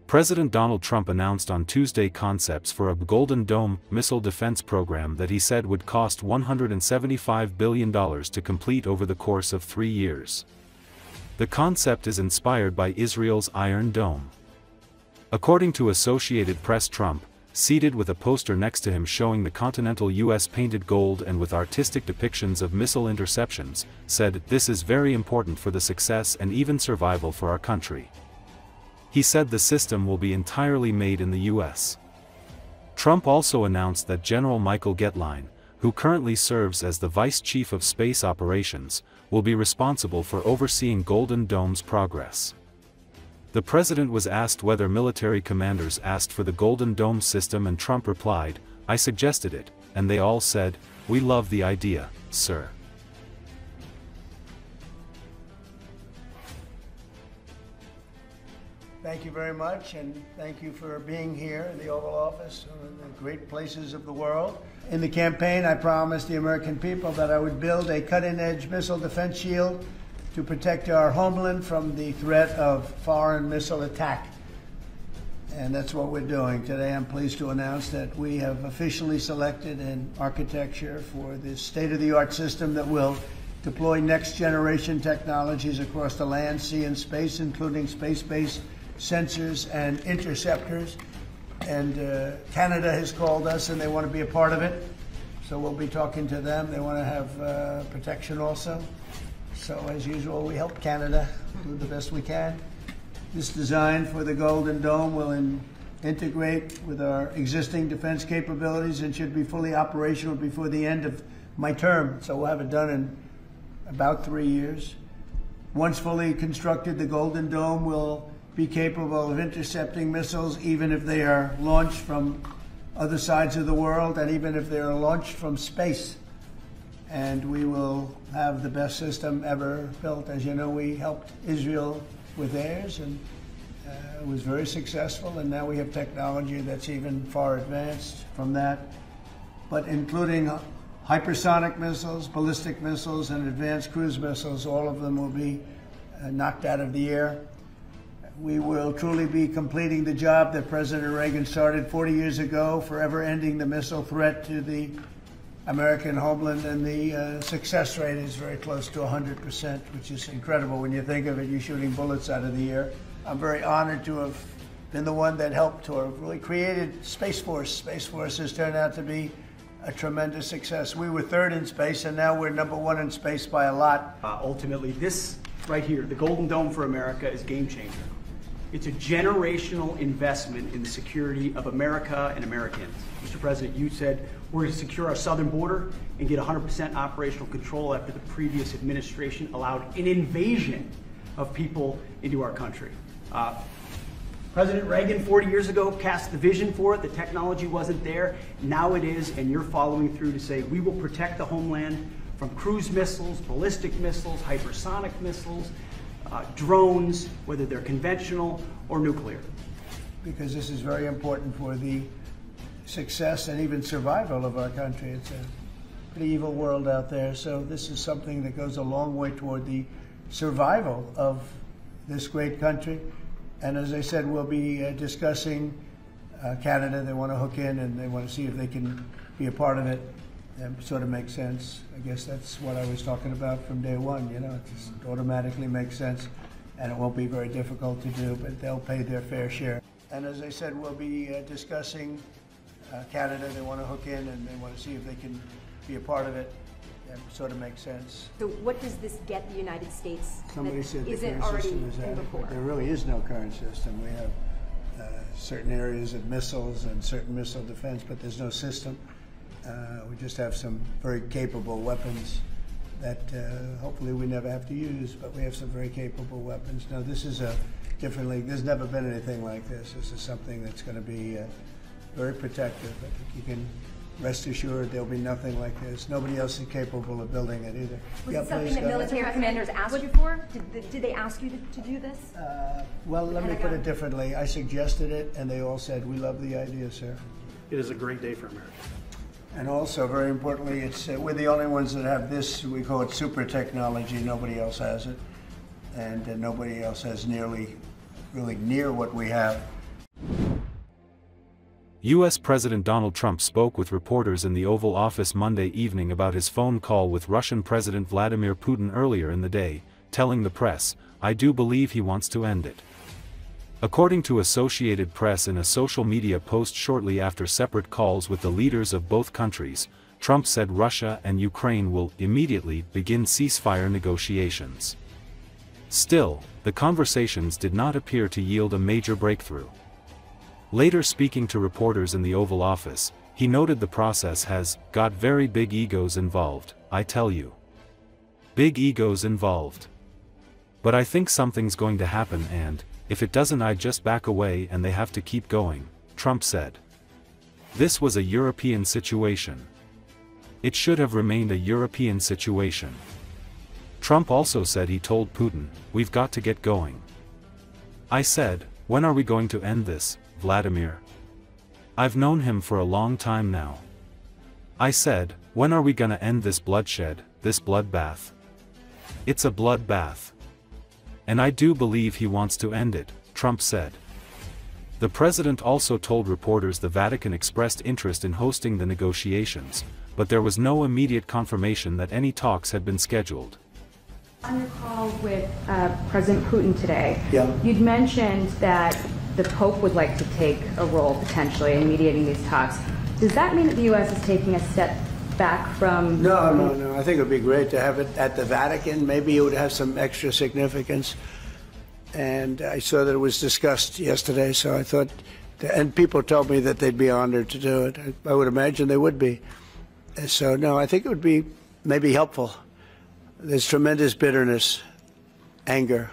President Donald Trump announced on Tuesday concepts for a Golden Dome missile defense program that he said would cost $175 billion to complete over the course of 3 years. The concept is inspired by Israel's Iron Dome. According to Associated Press, Trump, seated with a poster next to him showing the continental U.S. painted gold and with artistic depictions of missile interceptions, said, "This is very important for the success and even survival for our country." He said the system will be entirely made in the U.S. Trump also announced that General Michael Guetlein, who currently serves as the Vice Chief of Space Operations, will be responsible for overseeing Golden Dome's progress. The president was asked whether military commanders asked for the Golden Dome system, and Trump replied, "I suggested it, and they all said, 'We love the idea, sir.'" Thank you very much, and thank you for being here in the Oval Office, one of the great places of the world. In the campaign, I promised the American people that I would build a cutting-edge missile defense shield to protect our homeland from the threat of foreign missile attack. And that's what we're doing. Today, I'm pleased to announce that we have officially selected an architecture for this state-of-the-art system that will deploy next-generation technologies across the land, sea, and space, including space-based sensors and interceptors. And Canada has called us and they want to be a part of it. So we'll be talking to them. They want to have protection also. So as usual, we help Canada do the best we can. This design for the Golden Dome will integrate with our existing defense capabilities and should be fully operational before the end of my term. So we'll have it done in about 3 years. Once fully constructed, the Golden Dome will be capable of intercepting missiles even if they are launched from other sides of the world and even if they are launched from space. And we will have the best system ever built. As you know, we helped Israel with theirs, and it was very successful, and now we have technology that's even far advanced from that, but including hypersonic missiles, ballistic missiles, and advanced cruise missiles. All of them will be knocked out of the air. We will truly be completing the job that President Reagan started 40 years ago, forever ending the missile threat to the American homeland, and the success rate is very close to 100%, which is incredible when you think of it. You're shooting bullets out of the air. I'm very honored to have been the one that helped to have really created Space Force. Space Force has turned out to be a tremendous success. We were third in space, and now we're #1 in space by a lot. Ultimately, this right here, the Golden Dome for America, is a game changer. It's a generational investment in the security of America and Americans. Mr. President, you said we're going to secure our southern border and get 100% operational control after the previous administration allowed an invasion of people into our country. President Reagan 40 years ago cast the vision for it. The technology wasn't there. Now it is, and you're following through to say we will protect the homeland from cruise missiles, ballistic missiles, hypersonic missiles, drones, whether they're conventional or nuclear. Because this is very important for the success and even survival of our country. It's a pretty evil world out there, so this is something that goes a long way toward the survival of this great country. And as I said, we'll be discussing Canada. They want to hook in and they want to see if they can be a part of it. That sort of makes sense. I guess that's what I was talking about from day one. You know, it just automatically makes sense, and it won't be very difficult to do, but they'll pay their fair share. And as I said, we'll be discussing Canada. They want to hook in and they want to see if they can be a part of it. That sort of makes sense. So what does this get the United States? Somebody said the isn't current already system is adequate. There really is no current system. We have certain areas of missiles and certain missile defense, but there's no system. We just have some very capable weapons that hopefully we never have to use, but we have some very capable weapons. Now, this is a different league. There's never been anything like this. This is something that's going to be very protective. I think you can rest assured there'll be nothing like this. Nobody else is capable of building it either. Was it something that military commanders asked you for? Did they ask you to do this? Well, let me put it differently. I suggested it, and they all said, "We love the idea, sir." It is a great day for America. And also, very importantly, it's we're the only ones that have this. We call it super technology. Nobody else has it, and nobody else has really near what we have. U.S. President Donald Trump spoke with reporters in the Oval Office Monday evening about his phone call with Russian President Vladimir Putin earlier in the day, telling the press, "I do believe he wants to end it." According to Associated Press in a social media post shortly after separate calls with the leaders of both countries, Trump said Russia and Ukraine will immediately begin ceasefire negotiations. Still, the conversations did not appear to yield a major breakthrough. Later speaking to reporters in the Oval Office, he noted the process has got very big egos involved, I tell you. Big egos involved. But I think something's going to happen and, if it doesn't, I just back away and they have to keep going, Trump said. This was a European situation. It should have remained a European situation. Trump also said he told Putin, "We've got to get going." I said, "When are we going to end this, Vladimir? I've known him for a long time now." I said, "When are we gonna end this bloodshed, this bloodbath?" It's a bloodbath. And I do believe he wants to end it, Trump said. The president also told reporters the Vatican expressed interest in hosting the negotiations, but there was no immediate confirmation that any talks had been scheduled. On your call with President Putin today, Yeah. you'd mentioned that the Pope would like to take a role potentially in mediating these talks. Does that mean that the U.S. is taking a step back from... No. I think it would be great to have it at the Vatican. Maybe it would have some extra significance. And I saw that it was discussed yesterday, so I thought, and people told me that they'd be honored to do it. I would imagine they would be. So, no, I think it would be maybe helpful. There's tremendous bitterness, anger,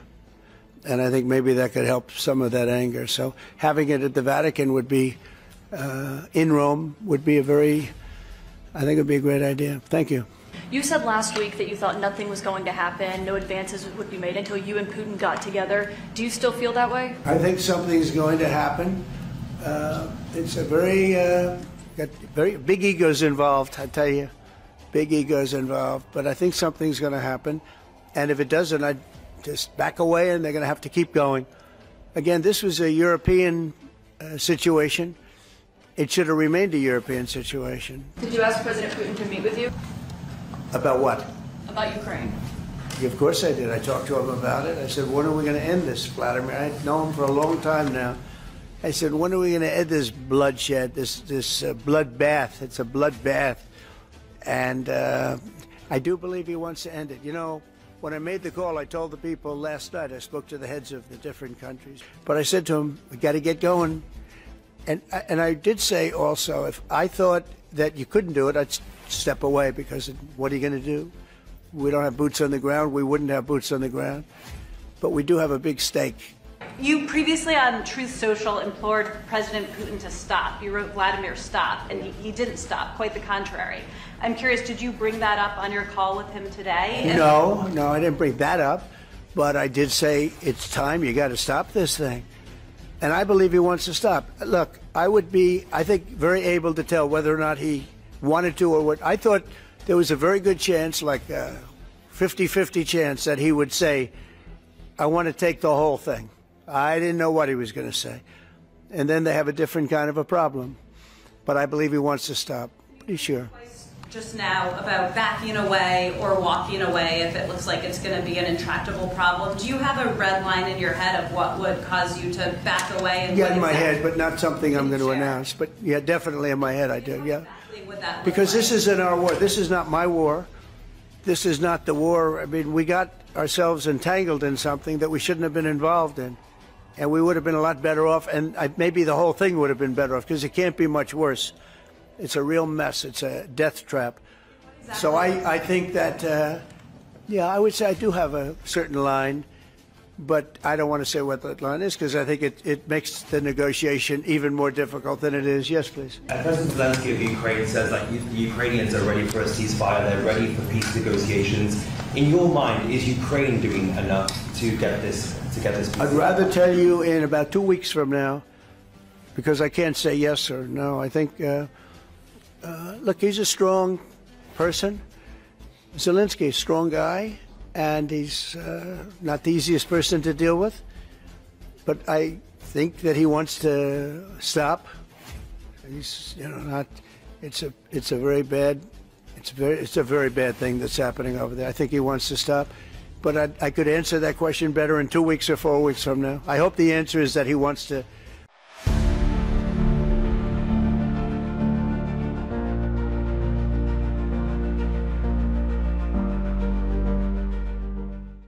and I think maybe that could help some of that anger. So having it at the Vatican would be, in Rome, would be I think it would be a great idea. Thank you. You said last week that you thought nothing was going to happen, no advances would be made until you and Putin got together. Do you still feel that way? I think something's going to happen. It's a got very big egos involved, I tell you. Big egos involved. But I think something's going to happen. And if it doesn't, I'd just back away and they're going to have to keep going. Again, this was a European situation. It should have remained a European situation. Did you ask President Putin to meet with you? About what? About Ukraine. Of course I did. I talked to him about it. I said, when are we going to end this, Vladimir? I know him for a long time now. I said, when are we going to end this bloodshed, this bloodbath? It's a bloodbath. And I do believe he wants to end it. You know, when I made the call, I told the people last night, I spoke to the heads of the different countries. But I said to them, we got to get going. And I did say also, if I thought that you couldn't do it, I'd step away, because what are you going to do? We don't have boots on the ground. We wouldn't have boots on the ground. But we do have a big stake. You previously on Truth Social implored President Putin to stop. You wrote Vladimir stop, and he didn't stop, quite the contrary. I'm curious, did you bring that up on your call with him today? No, I didn't bring that up. But I did say, it's time, you got to stop this thing. And I believe he wants to stop. Look, I would be, I think, very able to tell whether or not he wanted to or what. I thought there was a very good chance, like a 50-50 chance, that he would say, I want to take the whole thing. I didn't know what he was going to say. And then they have a different kind of a problem. But I believe he wants to stop. Pretty sure. Just now about backing away or walking away if it looks like it's going to be an intractable problem. Do you have a red line in your head of what would cause you to back away? And yeah, in my head, but not something I'm going to announce. But yeah, definitely in my head I do, yeah. Because this isn't our war. This is not my war. This is not the war. I mean, we got ourselves entangled in something that we shouldn't have been involved in. And we would have been a lot better off, and maybe the whole thing would have been better off, because it can't be much worse. It's a real mess. It's a death trap. So I think that, yeah, I would say I do have a certain line, but I don't want to say what that line is, because I think it makes the negotiation even more difficult than it is. Yes, please. President Zelenski of Ukraine says that the Ukrainians are ready for a ceasefire. They're ready for peace negotiations. In your mind, is Ukraine doing enough to get this peace? I'd rather tell you in about 2 weeks from now, because I can't say yes or no. I think, look, he's a strong person. Zelensky, a strong guy, and he's not the easiest person to deal with. But I think that he wants to stop. He's, you know, not. It's a very bad. It's a very bad thing that's happening over there. I think he wants to stop, but I could answer that question better in 2 weeks or 4 weeks from now. I hope the answer is that he wants to